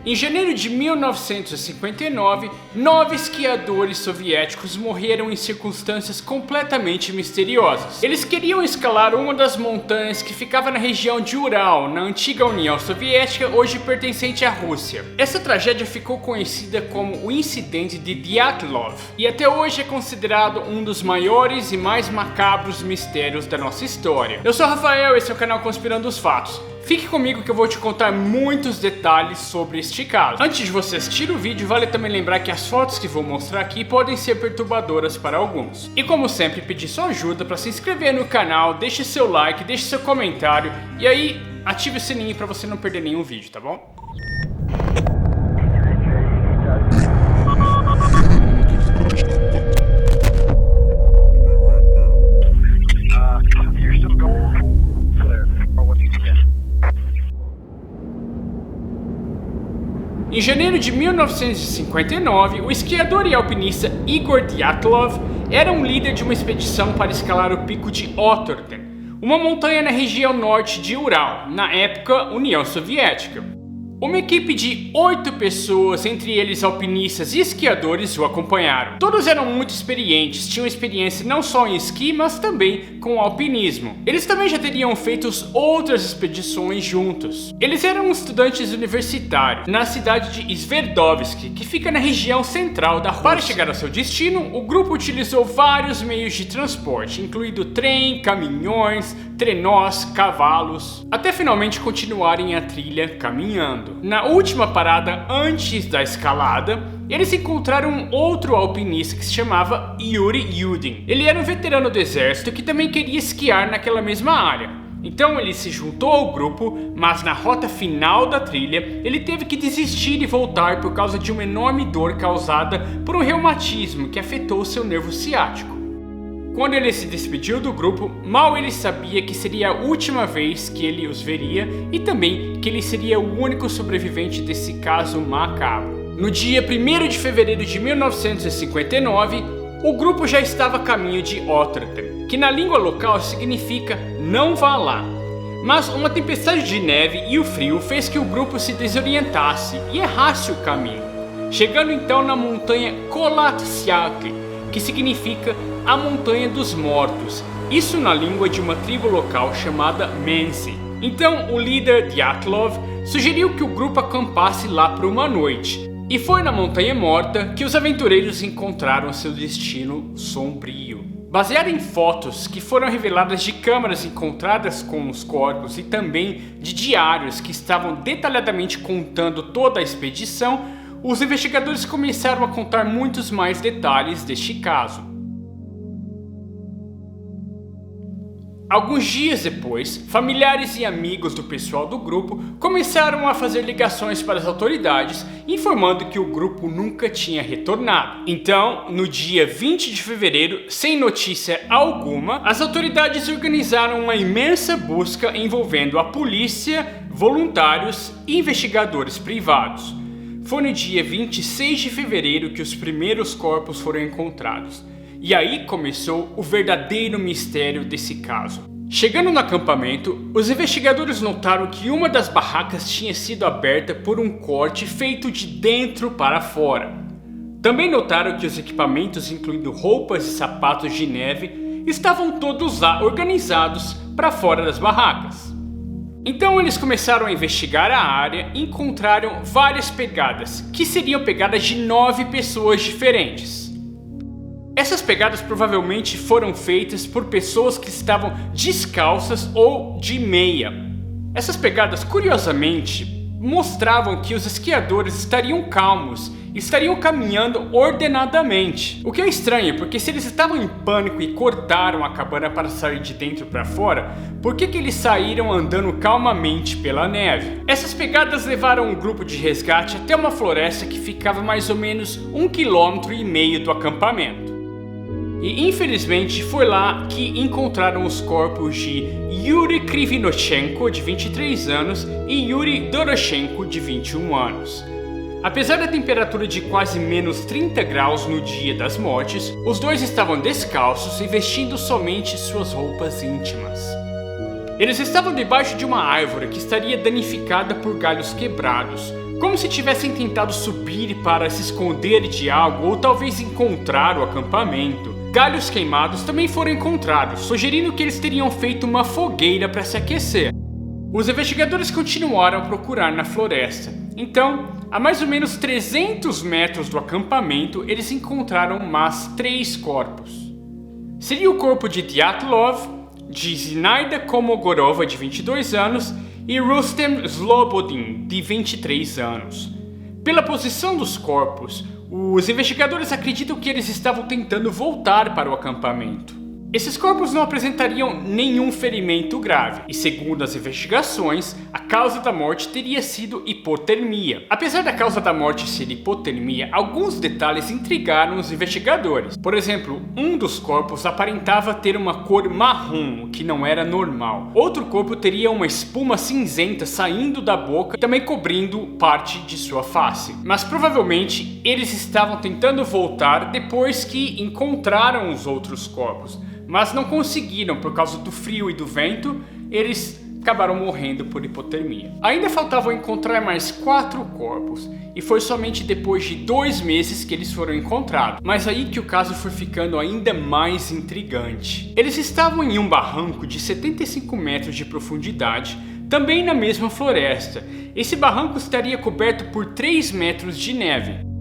Em janeiro de 1959, 9 esquiadores soviéticos morreram em circunstâncias completamente misteriosas. Eles queriam escalar uma das montanhas que ficava na região de Ural, na antiga União Soviética, hoje pertencente à Rússia. Essa tragédia ficou conhecida como o Incidente de Dyatlov, e até hoje é considerado um dos maiores e mais macabros mistérios da nossa história. Eu sou o Rafael, esse é o canal Conspirando os Fatos. Fique comigo que eu vou te contar muitos detalhes sobre este caso. Antes de você assistir o vídeo, vale também lembrar que as fotos que vou mostrar aqui podem ser perturbadoras para alguns. E como sempre, pedir sua ajuda para se inscrever no canal, deixe seu like, deixe seu comentário e aí ative o sininho para você não perder nenhum vídeo, tá bom? Em janeiro de 1959, o esquiador e alpinista Igor Dyatlov era um líder de uma expedição para escalar o pico de Otorten, uma montanha na região norte de Ural, na época União Soviética. Uma equipe de 8 pessoas, entre eles alpinistas e esquiadores, o acompanharam. Todos eram muito experientes, tinham experiência não só em esqui, mas também com alpinismo. Eles também já teriam feito outras expedições juntos. Eles eram estudantes universitários, na cidade de Sverdlovsk, que fica na região central da Rússia. Para chegar ao seu destino, o grupo utilizou vários meios de transporte, incluindo trem, caminhões, trenós, cavalos, até finalmente continuarem a trilha caminhando. Na última parada antes da escalada, eles encontraram um outro alpinista que se chamava Yuri Yudin. Ele era um veterano do exército que também queria esquiar naquela mesma área. Então ele se juntou ao grupo, mas na rota final da trilha, ele teve que desistir e voltar por causa de uma enorme dor causada por um reumatismo que afetou seu nervo ciático. Quando ele se despediu do grupo, mal ele sabia que seria a última vez que ele os veria e também que ele seria o único sobrevivente desse caso macabro. No dia 1º de fevereiro de 1959, o grupo já estava a caminho de Otorten, que na língua local significa não vá lá. Mas uma tempestade de neve e o frio fez que o grupo se desorientasse e errasse o caminho, chegando então na montanha Kolatsiakli, que significa a Montanha dos Mortos, isso na língua de uma tribo local chamada Mensi. Então o líder Dyatlov sugeriu que o grupo acampasse lá por uma noite, e foi na Montanha Morta que os aventureiros encontraram seu destino sombrio. Baseado em fotos que foram reveladas de câmeras encontradas com os corpos e também de diários que estavam detalhadamente contando toda a expedição, os investigadores começaram a contar muitos mais detalhes deste caso. Alguns dias depois, familiares e amigos do pessoal do grupo começaram a fazer ligações para as autoridades, informando que o grupo nunca tinha retornado. Então, no dia 20 de fevereiro, sem notícia alguma, as autoridades organizaram uma imensa busca envolvendo a polícia, voluntários e investigadores privados. Foi no dia 26 de fevereiro que os primeiros corpos foram encontrados. E aí começou o verdadeiro mistério desse caso. Chegando no acampamento, os investigadores notaram que uma das barracas tinha sido aberta por um corte feito de dentro para fora. Também notaram que os equipamentos, incluindo roupas e sapatos de neve, estavam todos lá organizados para fora das barracas. Então eles começaram a investigar a área e encontraram várias pegadas, que seriam pegadas de 9 pessoas diferentes. Essas pegadas provavelmente foram feitas por pessoas que estavam descalças ou de meia. Essas pegadas, curiosamente, mostravam que os esquiadores estariam calmos e estariam caminhando ordenadamente. O que é estranho, porque se eles estavam em pânico e cortaram a cabana para sair de dentro para fora, por que eles saíram andando calmamente pela neve? Essas pegadas levaram um grupo de resgate até uma floresta que ficava mais ou menos 1,5 km do acampamento. E infelizmente foi lá que encontraram os corpos de Yuri Krivinochenko, de 23 anos, e Yuri Doroshenko, de 21 anos. Apesar da temperatura de quase menos 30 graus no dia das mortes, os dois estavam descalços e vestindo somente suas roupas íntimas. Eles estavam debaixo de uma árvore que estaria danificada por galhos quebrados, como se tivessem tentado subir para se esconder de algo ou talvez encontrar o acampamento. Galhos queimados também foram encontrados, sugerindo que eles teriam feito uma fogueira para se aquecer. Os investigadores continuaram a procurar na floresta. Então, a mais ou menos 300 metros do acampamento, eles encontraram mais 3 corpos. Seria o corpo de Dyatlov, de Zinaida Kolmogorova, de 22 anos, e Rustem Slobodin, de 23 anos. Pela posição dos corpos, os investigadores acreditam que eles estavam tentando voltar para o acampamento. Esses corpos não apresentariam nenhum ferimento grave, e segundo as investigações, a causa da morte teria sido hipotermia. Apesar da causa da morte ser hipotermia, alguns detalhes intrigaram os investigadores. Por exemplo, um dos corpos aparentava ter uma cor marrom, o que não era normal. Outro corpo teria uma espuma cinzenta saindo da boca e também cobrindo parte de sua face. Mas provavelmente eles estavam tentando voltar depois que encontraram os outros corpos. Mas não conseguiram por causa do frio e do vento, eles acabaram morrendo por hipotermia. Ainda faltavam encontrar mais 4 corpos, e foi somente depois de 2 meses que eles foram encontrados. Mas aí que o caso foi ficando ainda mais intrigante. Eles estavam em um barranco de 75 metros de profundidade, também na mesma floresta. Esse barranco estaria coberto por 3 metros de neve.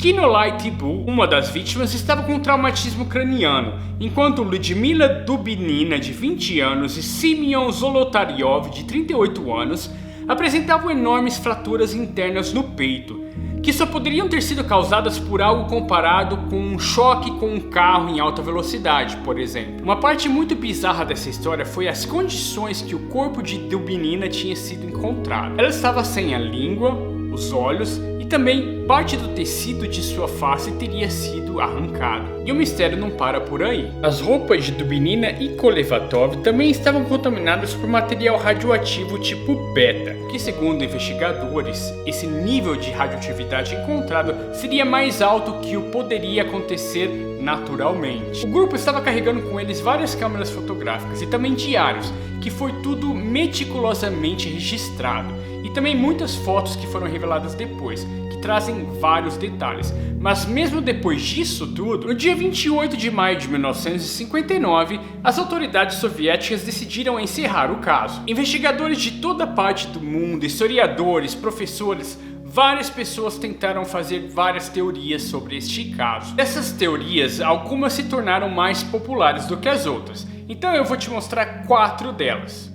Kinolai Tibu, uma das vítimas, estava com traumatismo craniano, enquanto Ludmila Dubinina, de 20 anos, e Simeon Zolotaryov, de 38 anos, apresentavam enormes fraturas internas no peito, que só poderiam ter sido causadas por algo comparado com um choque com um carro em alta velocidade, por exemplo. Uma parte muito bizarra dessa história foi as condições que o corpo de Dubinina tinha sido encontrado. Ela estava sem a língua, os olhos e também parte do tecido de sua face teria sido arrancado. E o mistério não para por aí. As roupas de Dubinina e Kolevatov também estavam contaminadas por material radioativo tipo beta, que segundo investigadores, esse nível de radioatividade encontrado seria mais alto que o poderia acontecer naturalmente. O grupo estava carregando com eles várias câmeras fotográficas e também diários, que foi tudo meticulosamente registrado, e também muitas fotos que foram reveladas depois, que trazem vários detalhes. Mas mesmo depois disso tudo, no dia 28 de maio de 1959, as autoridades soviéticas decidiram encerrar o caso. Investigadores de toda parte do mundo, historiadores, professores, várias pessoas tentaram fazer várias teorias sobre este caso. Dessas teorias, algumas se tornaram mais populares do que as outras. Então eu vou te mostrar 4 delas.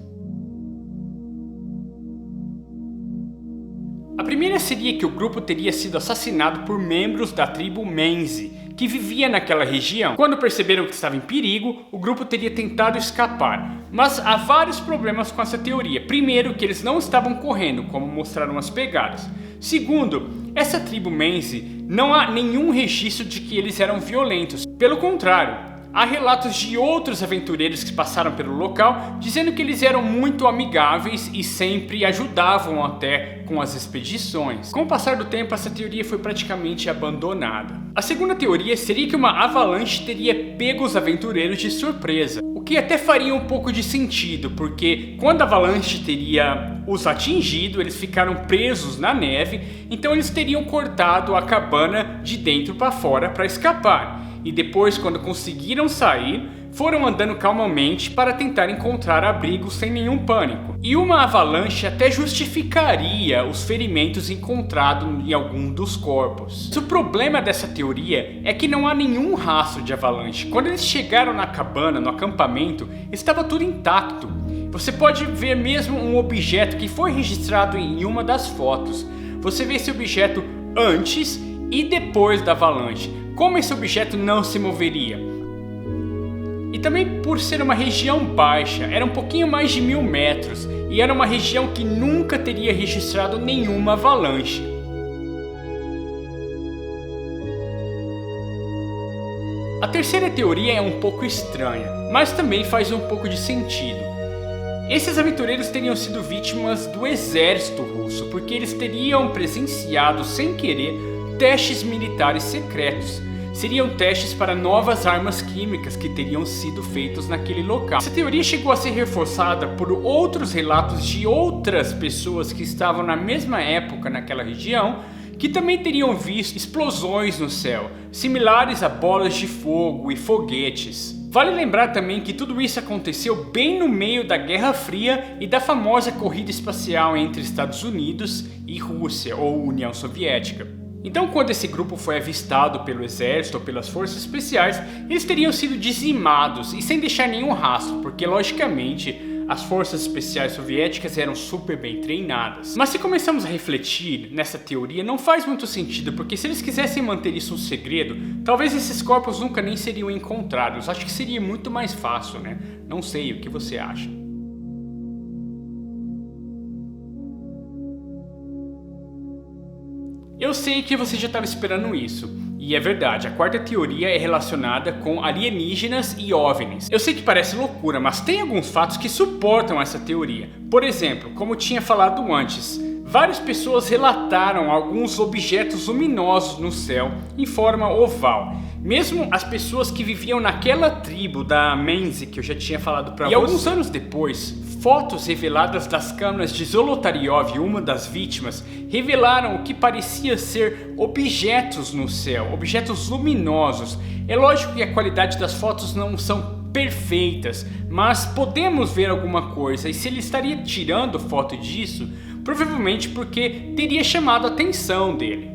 A primeira seria que o grupo teria sido assassinado por membros da tribo Menzi, que vivia naquela região. Quando perceberam que estava em perigo, o grupo teria tentado escapar. Mas há vários problemas com essa teoria. Primeiro, que eles não estavam correndo, como mostraram as pegadas. Segundo, essa tribo Menzi, não há nenhum registro de que eles eram violentos. Pelo contrário, há relatos de outros aventureiros que passaram pelo local, dizendo que eles eram muito amigáveis e sempre ajudavam até com as expedições. Com o passar do tempo, essa teoria foi praticamente abandonada. A segunda teoria seria que uma avalanche teria pego os aventureiros de surpresa, o que até faria um pouco de sentido, porque quando a avalanche teria os atingido, eles ficaram presos na neve, então eles teriam cortado a cabana de dentro para fora para escapar. E depois, quando conseguiram sair, foram andando calmamente para tentar encontrar abrigo sem nenhum pânico. E uma avalanche até justificaria os ferimentos encontrados em algum dos corpos. Mas o problema dessa teoria é que não há nenhum rastro de avalanche. Quando eles chegaram na cabana, no acampamento, estava tudo intacto. Você pode ver mesmo um objeto que foi registrado em uma das fotos. Você vê esse objeto antes e depois da avalanche. Como esse objeto não se moveria? E também por ser uma região baixa, era um pouquinho mais de 1000 metros, e era uma região que nunca teria registrado nenhuma avalanche. A terceira teoria é um pouco estranha, mas também faz um pouco de sentido. Esses aventureiros teriam sido vítimas do exército russo, porque eles teriam presenciado sem querer testes militares secretos. seriam testes para novas armas químicas que teriam sido feitos naquele local. Essa teoria chegou a ser reforçada por outros relatos de outras pessoas que estavam na mesma época naquela região, que também teriam visto explosões no céu, similares a bolas de fogo e foguetes. Vale lembrar também que tudo isso aconteceu bem no meio da Guerra Fria e da famosa corrida espacial entre Estados Unidos e Rússia ou União Soviética. Então, quando esse grupo foi avistado pelo exército ou pelas forças especiais, eles teriam sido dizimados e sem deixar nenhum rastro, porque logicamente as forças especiais soviéticas eram super bem treinadas. Mas se começamos a refletir nessa teoria, não faz muito sentido, porque se eles quisessem manter isso um segredo, talvez esses corpos nunca nem seriam encontrados. Acho que seria muito mais fácil, né? Não sei, o que você acha? Eu sei que você já estava esperando isso. E é verdade, a quarta teoria é relacionada com alienígenas e OVNIs. Eu sei que parece loucura, mas tem alguns fatos que suportam essa teoria. Por exemplo, como eu tinha falado antes, várias pessoas relataram alguns objetos luminosos no céu em forma oval. Mesmo as pessoas que viviam naquela tribo da Menzi que eu já tinha falado pra você. E alguns anos depois, fotos reveladas das câmeras de Zolotaryov, uma das vítimas, revelaram o que parecia ser objetos no céu, objetos luminosos. É lógico que a qualidade das fotos não são perfeitas, mas podemos ver alguma coisa, e se ele estaria tirando foto disso, provavelmente porque teria chamado a atenção dele.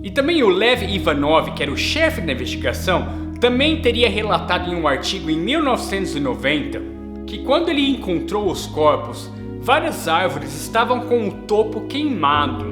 E também o Lev Ivanov, que era o chefe da investigação, também teria relatado em um artigo em 1990 que quando ele encontrou os corpos, várias árvores estavam com o topo queimado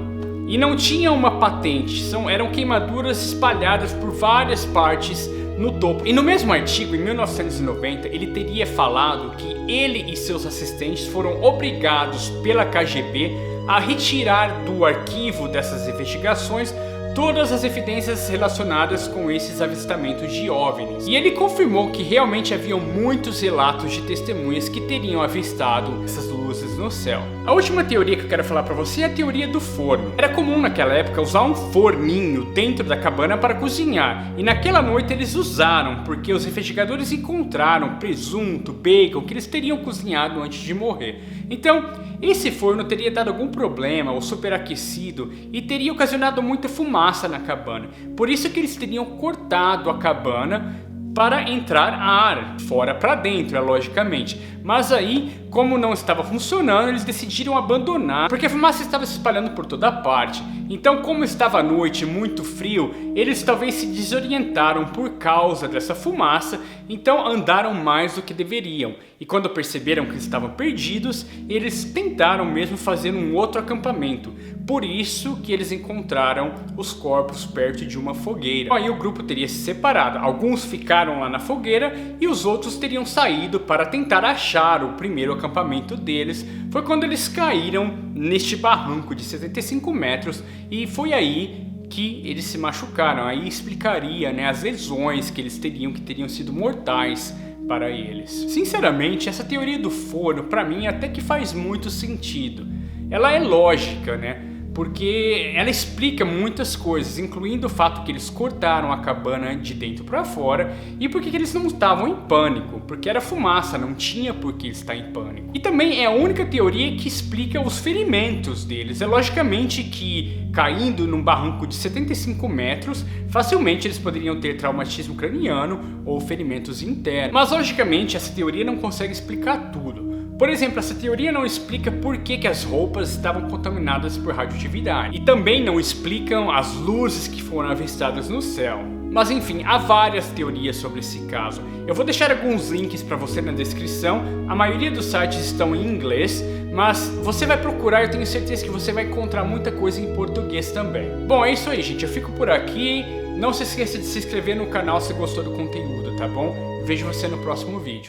e não tinham uma patente, eram queimaduras espalhadas por várias partes no topo. E no mesmo artigo, em 1990, ele teria falado que ele e seus assistentes foram obrigados pela KGB a retirar do arquivo dessas investigações todas as evidências relacionadas com esses avistamentos de OVNIs. E ele confirmou que realmente haviam muitos relatos de testemunhas que teriam avistado essas luzes no céu. A última teoria que eu quero falar para você é a teoria do forno. Era comum naquela época usar um forninho dentro da cabana para cozinhar, e naquela noite eles usaram porque os investigadores encontraram presunto, bacon que eles teriam cozinhado antes de morrer. Então, esse forno teria dado algum problema ou superaquecido e teria ocasionado muita fumaça na cabana. Por isso que eles teriam cortado a cabana para entrar ar, fora para dentro, logicamente. Mas aí, como não estava funcionando, eles decidiram abandonar, porque a fumaça estava se espalhando por toda parte. Então, como estava à noite, muito frio, eles talvez se desorientaram por causa dessa fumaça, então andaram mais do que deveriam. E quando perceberam que estavam perdidos, eles tentaram mesmo fazer um outro acampamento. Por isso que eles encontraram os corpos perto de uma fogueira. Aí o grupo teria se separado. Alguns ficaram lá na fogueira e os outros teriam saído para tentar achar o primeiro acampamento deles. Foi quando eles caíram neste barranco de 75 metros e foi aí que eles se machucaram. Aí explicaria, né, as lesões que eles teriam, que teriam sido mortais para eles. Sinceramente, essa teoria do forno, para mim, até que faz muito sentido. Ela é lógica, né? Porque ela explica muitas coisas, incluindo o fato que eles cortaram a cabana de dentro para fora e porque eles não estavam em pânico, porque era fumaça, não tinha por que estar em pânico. E também é a única teoria que explica os ferimentos deles. É logicamente que, caindo num barranco de 75 metros, facilmente eles poderiam ter traumatismo craniano ou ferimentos internos. Mas logicamente essa teoria não consegue explicar tudo. Por exemplo, essa teoria não explica por que as roupas estavam contaminadas por radioatividade. E também não explicam as luzes que foram avistadas no céu. Mas enfim, há várias teorias sobre esse caso. Eu vou deixar alguns links para você na descrição. A maioria dos sites estão em inglês, mas você vai procurar, eu tenho certeza que você vai encontrar muita coisa em português também. Bom, é isso aí, gente. Eu fico por aqui. Não se esqueça de se inscrever no canal se gostou do conteúdo, tá bom? Vejo você no próximo vídeo.